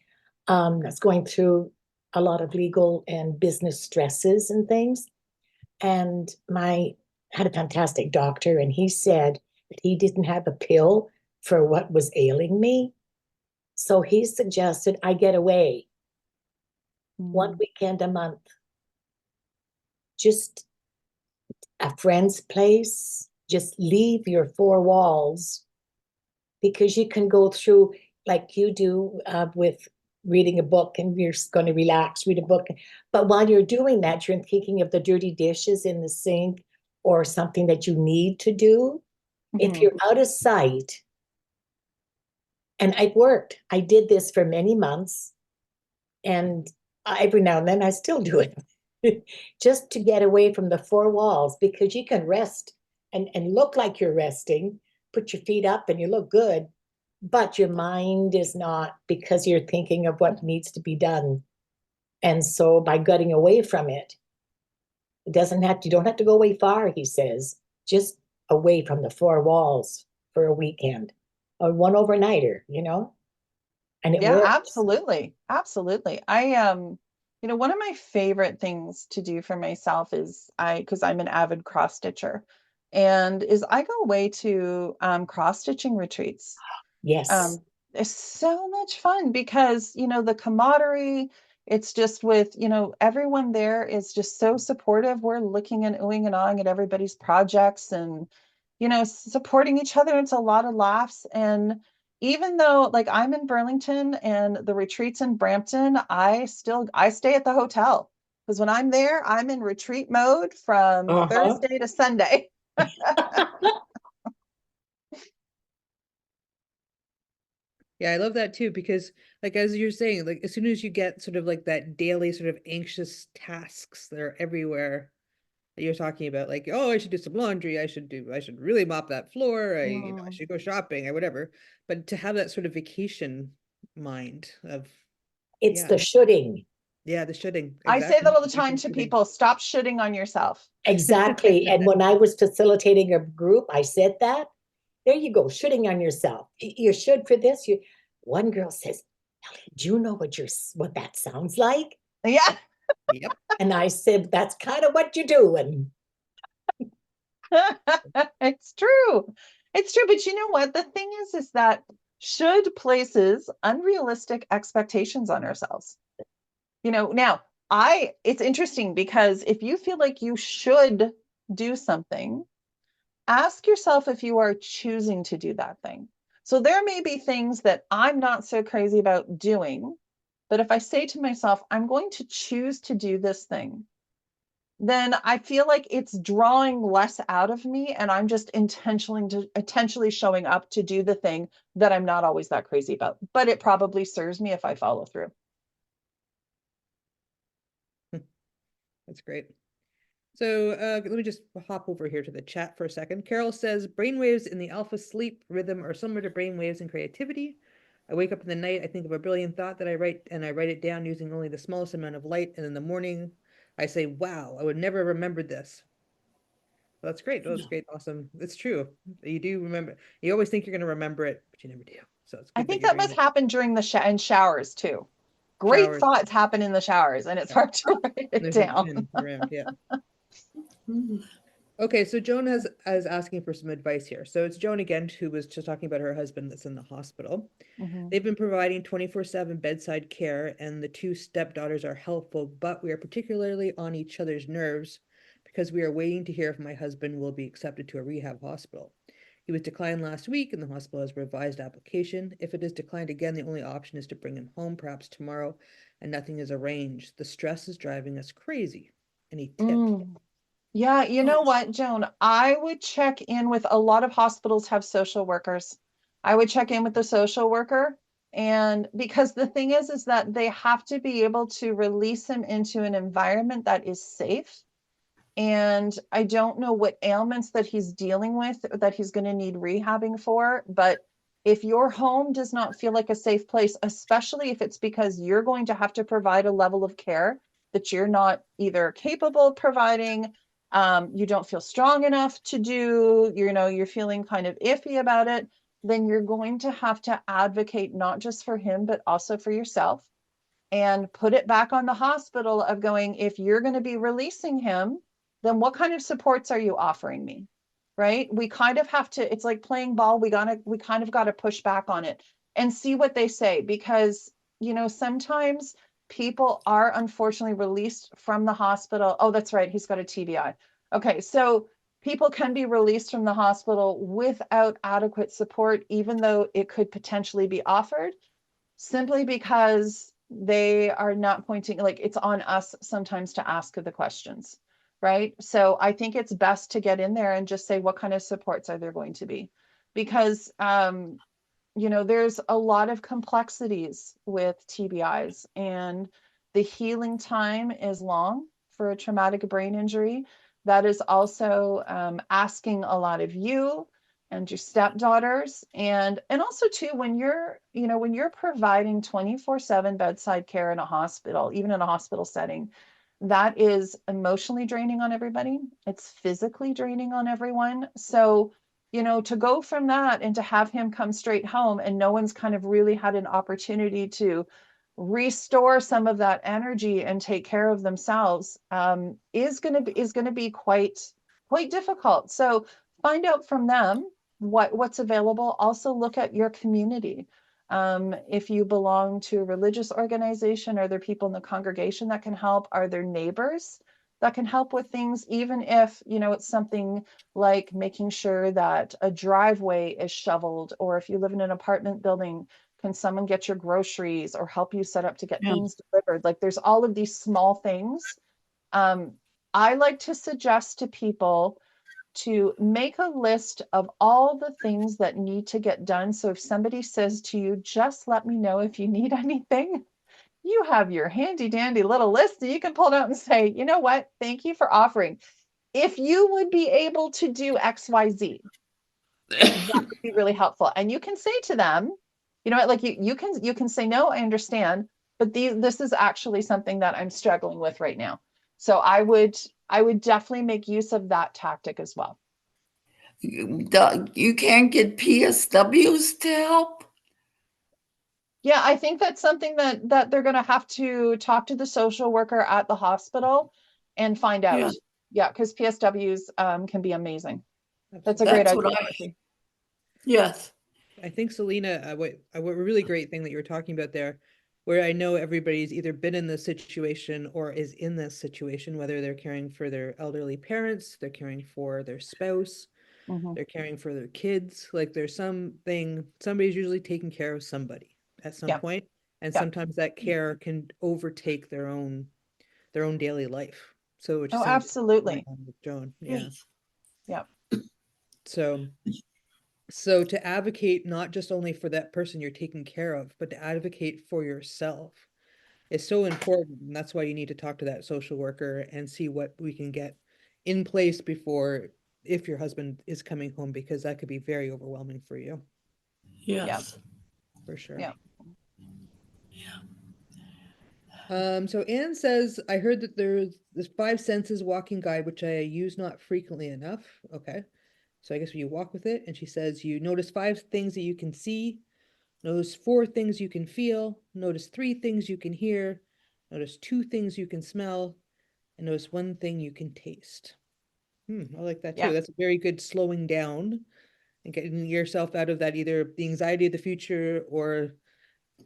that's going through a lot of legal and business stresses and things. And had a fantastic doctor, and he said that he didn't have a pill for what was ailing me. So he suggested I get away one weekend a month, just a friend's place, just leave your four walls, because you can go through like you do with reading a book, and you're going to relax, read a book. But while you're doing that, you're thinking of the dirty dishes in the sink or something that you need to do. If you're out of sight, and it worked. I did this for many months, and every now and then I still do it just to get away from the four walls, because you can rest and look like you're resting, put your feet up and you look good, but your mind is not, because you're thinking of what needs to be done. And so by getting away from it, you don't have to go away far, he says, just away from the four walls for a weekend or one overnighter, and it Yeah, works. absolutely. Absolutely. One of my favorite things to do for myself is because I'm an avid cross stitcher, and is I go away to cross stitching retreats. Yes. It's so much fun because, the camaraderie, it's just with, everyone there is just so supportive. We're looking and oohing and ahhing at everybody's projects and, supporting each other. It's a lot of laughs. And even though like I'm in Burlington and the retreat's in Brampton, I stay at the hotel, because when I'm there, I'm in retreat mode from Thursday to Sunday. Yeah, I love that too, because like as you're saying, like as soon as you get sort of like that daily sort of anxious tasks that are everywhere that you're talking about, like, oh, I should do some laundry, I should really mop that floor, I should go shopping or whatever. But to have that sort of vacation mind of, It's the shoulding. Yeah, the shoulding. I say that all the time to Shoulding. people, stop shitting on yourself. Exactly. And when I was facilitating a group, I said that. There you go, shoulding on yourself. You should for this. One girl says, do you know what that sounds like? Yeah. Yep. And I said, that's kind of what you do. And it's true. It's true. But you know what? The thing is that should places unrealistic expectations on ourselves. Now it's interesting, because if you feel like you should do something, ask yourself if you are choosing to do that thing. So there may be things that I'm not so crazy about doing, but if I say to myself, I'm going to choose to do this thing, then I feel like it's drawing less out of me, and I'm just intentionally showing up to do the thing that I'm not always that crazy about, but it probably serves me if I follow through. That's great. So let me just hop over here to the chat for a second. Carol says, brainwaves in the alpha sleep rhythm are similar to brainwaves in creativity. I wake up in the night, I think of a brilliant thought that I write it down using only the smallest amount of light. And in the morning, I say, wow, I would never have remembered this. Well, that's great. That's great. Awesome. It's true. You do remember. You always think you're going to remember it, but you never do. So it's good I think you're that doing must happen during in showers too. Great Showers. thoughts happen in the showers, and it's hard to write it There's a down. pen around, yeah. Okay, so Joan is asking for some advice here. So it's Joan again, who was just talking about her husband that's in the hospital. They've been providing 24/7 bedside care, and the two stepdaughters are helpful, but we are particularly on each other's nerves because we are waiting to hear if my husband will be accepted to a rehab hospital. He was declined last week, and the hospital has a revised application. If it is declined again, the only option is to bring him home, perhaps tomorrow, and nothing is arranged. The stress is driving us crazy. Any tips? Yeah, you know what, Joan? I would check in with, a lot of hospitals have social workers. I would check in with the social worker, and because the thing is that they have to be able to release him into an environment that is safe. And I don't know what ailments that he's dealing with that he's going to need rehabbing for, but if your home does not feel like a safe place, especially if it's because you're going to have to provide a level of care that you're not either capable of providing, you don't feel strong enough to do, you're feeling kind of iffy about it, then you're going to have to advocate not just for him, but also for yourself, and put it back on the hospital of going, if you're going to be releasing him, then what kind of supports are you offering me? Right? We kind of have to, it's like playing ball. We kind of got to push back on it and see what they say, because, sometimes people are unfortunately released from the hospital. Oh, that's right. He's got a TBI. Okay. So people can be released from the hospital without adequate support, even though it could potentially be offered, simply because they are not pointing, like, it's on us sometimes to ask the questions, right? So I think it's best to get in there and just say, what kind of supports are there going to be? Because there's a lot of complexities with TBIs, and the healing time is long for a traumatic brain injury. That is also asking a lot of you and your stepdaughters, and also too, when you're providing 24/7 bedside care in a hospital, even in a hospital setting, that is emotionally draining on everybody. It's physically draining on everyone. So to go from that and to have him come straight home and no one's kind of really had an opportunity to restore some of that energy and take care of themselves, is going to be quite difficult. So find out from them what's available. Also look at your community. If you belong to a religious organization, are there people in the congregation that can help? Are there neighbors that can help with things? Even if, it's something like making sure that a driveway is shoveled, or if you live in an apartment building, can someone get your groceries or help you set up to get Yeah. things delivered? Like, there's all of these small things. I like to suggest to people to make a list of all the things that need to get done. So if somebody says to you, just let me know if you need anything, you have your handy dandy little list that you can pull it out and say, you know what, thank you for offering. If you would be able to do XYZ, that would be really helpful. And you can say to them, you know what, like you can say, no, I understand, but this is actually something that I'm struggling with right now. So I would definitely make use of that tactic as well. You can't get PSWs to help? Yeah, I think that's something that they're going to have to talk to the social worker at the hospital and find out. Yeah. Yeah, because PSWs can be amazing. That's a Absolutely. great That's what idea, I, Dorothy. yes. I think Selena, what a really great thing that you were talking about there, where I know everybody's either been in this situation or is in this situation, whether they're caring for their elderly parents, they're caring for their spouse, Mhm. they're caring for their kids. Like, there's somebody's usually taking care of somebody at some Yeah. point, and Yeah. sometimes that care can overtake their own dailey life. So, which Oh, sounds going absolutely. on with Joan. Yeah. Yes. Yeah. So So to advocate not just only for that person you're taking care of, but to advocate for yourself is so important. And that's why you need to talk to that social worker and see what we can get in place before, if your husband is coming home, because that could be very overwhelming for you, Yeah. Yes. for sure. Yeah. So Anne says, I heard that there's this five senses walking guide, which I use not frequently enough. Okay. So I guess you walk with it. And she says, you notice five things that you can see, notice four things you can feel, notice three things you can hear, notice two things you can smell, and notice one thing you can taste. I like that too. Yeah. That's a very good slowing down and getting yourself out of that, either the anxiety of the future or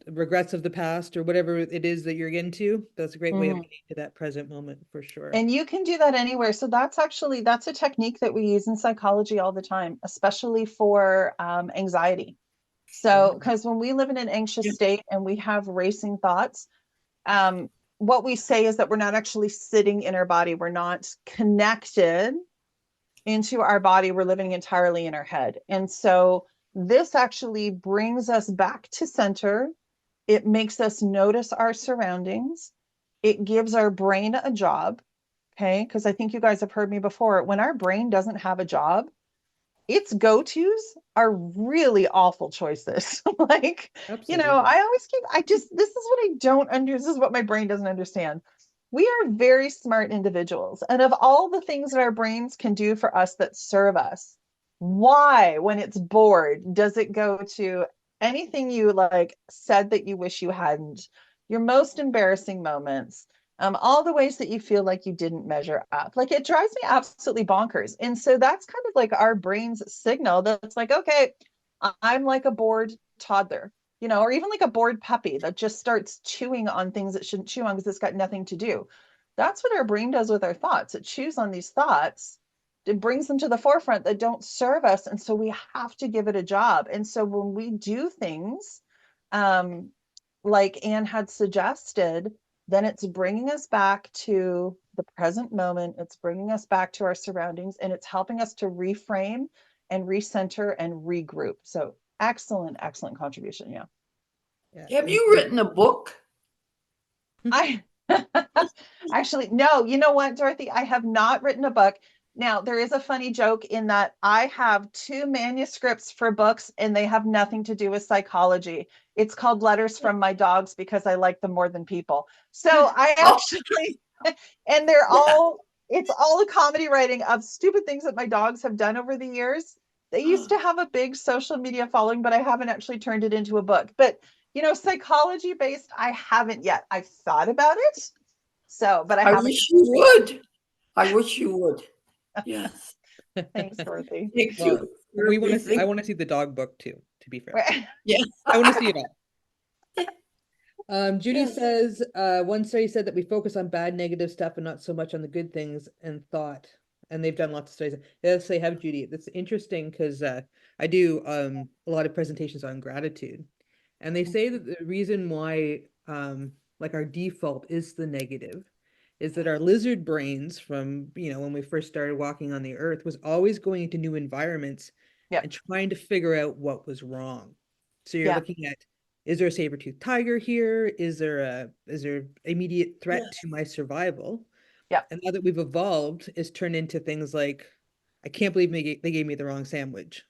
regrets of the past or whatever it is that you're into. That's a great way of Mhm. getting to that present moment for sure. And you can do that anywhere. So that's a technique that we use in psychology all the time, especially for anxiety. Yeah. So, because when we live in an anxious Yeah. state and we have racing thoughts, what we say is that we're not actually sitting in our body. We're not connected into our body. We're living entirely in our head. And so this actually brings us back to center. It makes us notice our surroundings. It gives our brain a job. Okay. Because I think you guys have heard me before. When our brain doesn't have a job, its go-tos are really awful choices. Like, Absolutely. I always this is what I don't understand. This is what my brain doesn't understand. We are very smart individuals. And of all the things that our brains can do for us that serve us, Why, when it's bored, does it go to anything you like said that you wish you hadn't, your most embarrassing moments, all the ways that you feel like you didn't measure up? Like it drives me absolutely bonkers. And so that's kind of like our brain's signal that's like, okay, I'm like a bored toddler, or even like a bored puppy that just starts chewing on things it shouldn't chew on because it's got nothing to do. That's what our brain does with our thoughts. It chews on these thoughts, it brings them to the forefront that don't serve us, and so we have to give it a job. And so when we do things um, like Anne had suggested, then it's bringing us back to the present moment, it's bringing us back to our surroundings, and it's helping us to reframe and recenter and regroup. So excellent contribution. Yeah. Have you written a book? I actually, no, you know what, Dorothy? I have not written a book. Now, there is a funny joke in that I have 2 manuscripts for books and they have nothing to do with psychology. It's called Letters from My Dogs because I like them more than people. So I Oh, actually, and they're all, it's all a comedy writing of stupid things that my dogs have done over the years. They used to have a big social media following, but I haven't actually turned it into a book. But psychology based, I haven't yet. I've thought about it. So, but I I haven't. wish you would. I wish you would. Yes. Thanks, Dorothy. Thank Well, you for we want to see. I everything. want to see the dog book too. To be fair, Yeah. I want to see it all. Judy Yes. says, one study said that we focus on bad, negative stuff and not so much on the good things and thought. And they've done lots of studies. Yes, they have, Judy. That's interesting because I do a lot of presentations on gratitude. And they say that the reason why like our default is the negative is that our lizard brains from, when we first started walking on the earth was always going into new environments Yep. and trying to figure out what was wrong. So you're Yeah. looking at, is there a saber-toothed tiger here? Is there immediate threat Yes. to my survival? Yeah. And now that we've evolved, it's turned into things like, I can't believe they gave me the wrong sandwich,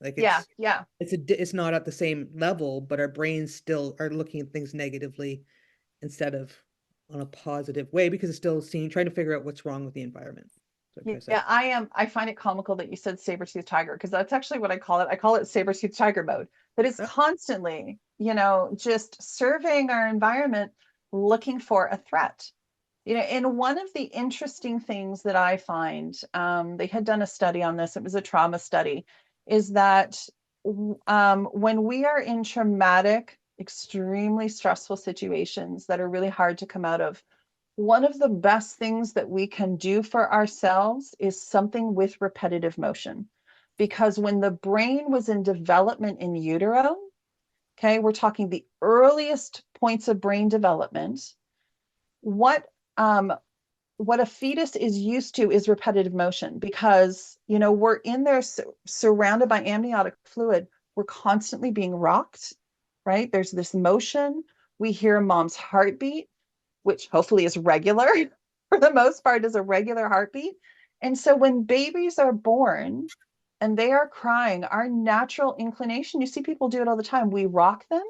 like Yeah. it's not at the same level, but our brains still are looking at things negatively instead of on a positive way because it's still trying to figure out what's wrong with the environment. Yeah, I find it comical that you said saber-tooth tiger because that's actually what I call it. I call it saber-tooth tiger mode. That it's constantly, just surveying our environment, looking for a threat. And one of the interesting things that I find, they had done a study on this, it was a trauma study, is that when we are in traumatic, extremely stressful situations that are really hard to come out of, one of the best things that we can do for ourselves is something with repetitive motion. Because when the brain was in development in utero, okay, we're talking the earliest points of brain development, what a fetus is used to is repetitive motion because we're in there surrounded by amniotic fluid, we're constantly being rocked, right? There's this motion, we hear mom's heartbeat, which hopefully is regular for the most part, is a regular heartbeat. And so when babies are born and they are crying, our natural inclination, you see people do it all the time, we rock them,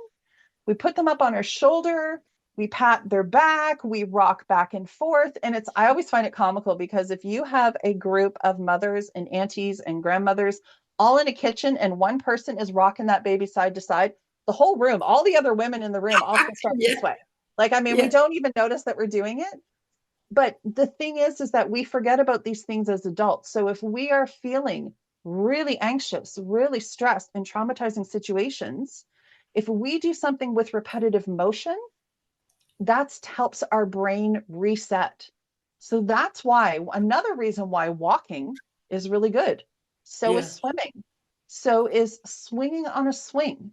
we put them up on our shoulder, we pat their back, we rock back and forth. And I always find it comical because if you have a group of mothers and aunties and grandmothers all in a kitchen and one person is rocking that baby side to side, the whole room, all the other women in the room also start to Yeah. sway. Like, I mean, we don't even notice that we're doing it. But the thing is that we forget about these things as adults. So if we are feeling really anxious, really stressed in traumatizing situations, if we do something with repetitive motion, that helps our brain reset. So that's why, another reason why walking is really good. So is swimming. So is swinging on a swing.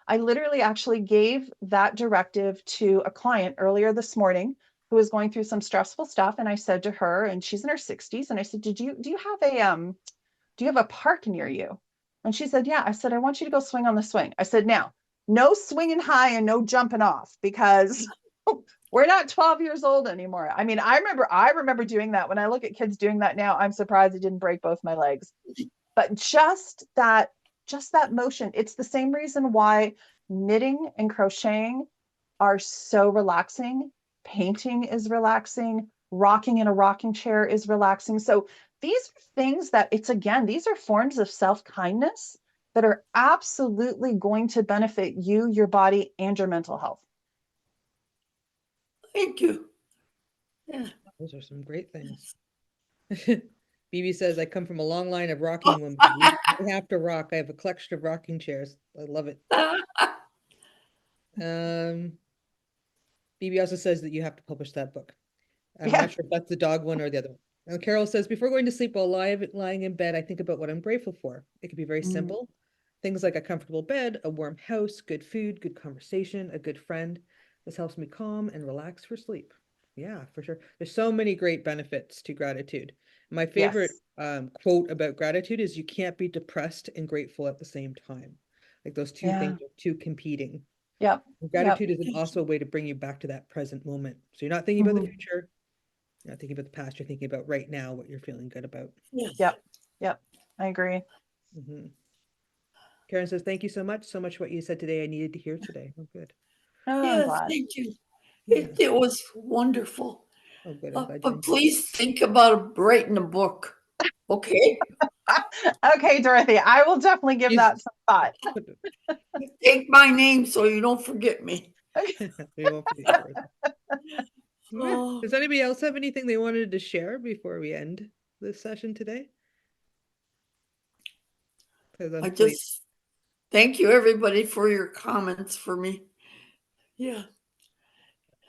I literally actually gave that directive to a client earlier this morning who was going through some stressful stuff. And I said to her, and she's in her 60s, and I said, do you have a park near you? And she said, yeah. I said, I want you to go swing on the swing. I said, now, no swinging high and no jumping off because we're not 12 years old anymore. I mean, I remember doing that. When I look at kids doing that now, I'm surprised I didn't break both my legs. But just that motion, it's the same reason why knitting and crocheting are so relaxing. Painting is relaxing. Rocking in a rocking chair is relaxing. So these are things that these are forms of self-kindness that are absolutely going to benefit you, your body, and your mental health. Thank you. Yeah. Those are some great things. BB says, I come from a long line of rocking women. We have to rock. I have a collection of rocking chairs. I love it. BB also says that you have to publish that book. I'm Yeah. not sure if that's the dog one or the other one. And Carol says, before going to sleep while lying in bed, I think about what I'm grateful for. It can be very simple. Things like a comfortable bed, a warm house, good food, good conversation, a good friend. This helps me calm and relax for sleep. Yeah, for sure. There's so many great benefits to gratitude. My favorite quote about gratitude is, you can't be depressed and grateful at the same time. Like those two things are too competing. Yep. And gratitude is also a way to bring you back to that present moment. So you're not thinking about the future. You're not thinking about the past. You're thinking about right now, what you're feeling good about. Yep. Yep. I agree. Karen says, thank you so much. So much what you said today, I needed to hear today. Oh, good. Oh, I'm Yes, glad. thank you. Yeah. It was wonderful. Oh, good. I'm glad you But enjoyed please think about writing a book. Okay? Okay, Dorothy, I will definitely give that some thought. it. Take my name so you don't forget me. We won't forget yours. Oh, Does anybody else have anything they wanted to share before we end this session today? I just thank you, everybody, for your comments for me. Yeah.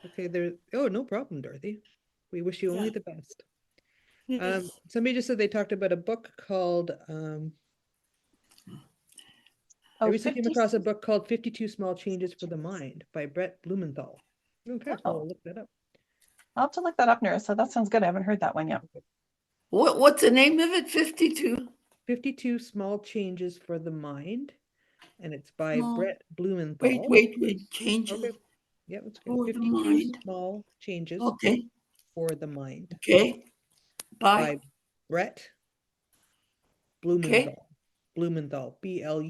Okay, oh, no problem, Dorothy. We wish you only the best. Yes. Somebody just said they talked about a book called I recently came across a book called 52 Small Changes for the Mind by Brett Blumenthal. Okay, I'll look that up. I'll have to look that up, Nerissa. That sounds good. I haven't heard that one yet. What's the name of it? 52? 52 Small Changes for the Mind. And it's by Brett Blumenthal. Wait. Changes. Okay. Yeah, it's good. For 52 the mind. Small Changes for the Mind. Okay. By Brett Blumenthal. Okay. Blumenthal. Blumenthal. Blumenthal.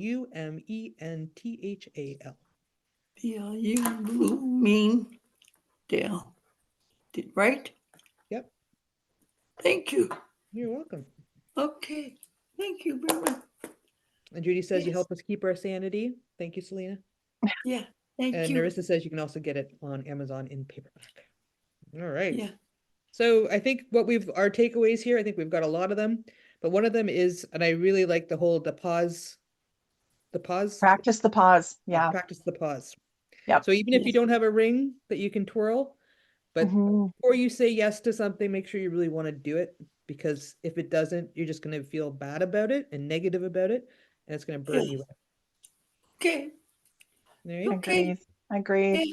Right? Yep. Thank you. You're welcome. Okay. Thank you very much. And Judy says you help us keep our sanity. Thank you, Selena. Yeah. Thank and you. Nerissa says you can also get it on Amazon in paperback. All right. Yeah. So I think our takeaways here, I think we've got a lot of them, but one of them is, and I really like the pause. Practice the pause. Yeah. Practice the pause. Yep. So even if you don't have a ring that you can twirl, but before you say yes to something, make sure you really want to do it, because if it doesn't, you're just going to feel bad about it and negative about it, and it's going to burn you out. Okay. Okay. Agreed. Okay.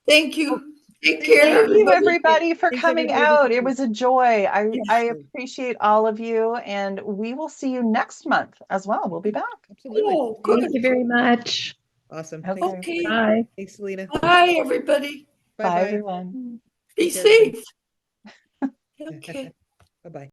Thank you. Take care. Thank you, everybody, for Thanks, coming everybody. out. It was a joy. I appreciate all of you, and we will see you next month as well. We'll be back. Absolutely. Oh, good. Thank you very much. Awesome. Okay. Bye. Thanks, Selena. Bye, everybody. Bye, everyone. Be safe. Okay. Bye-bye.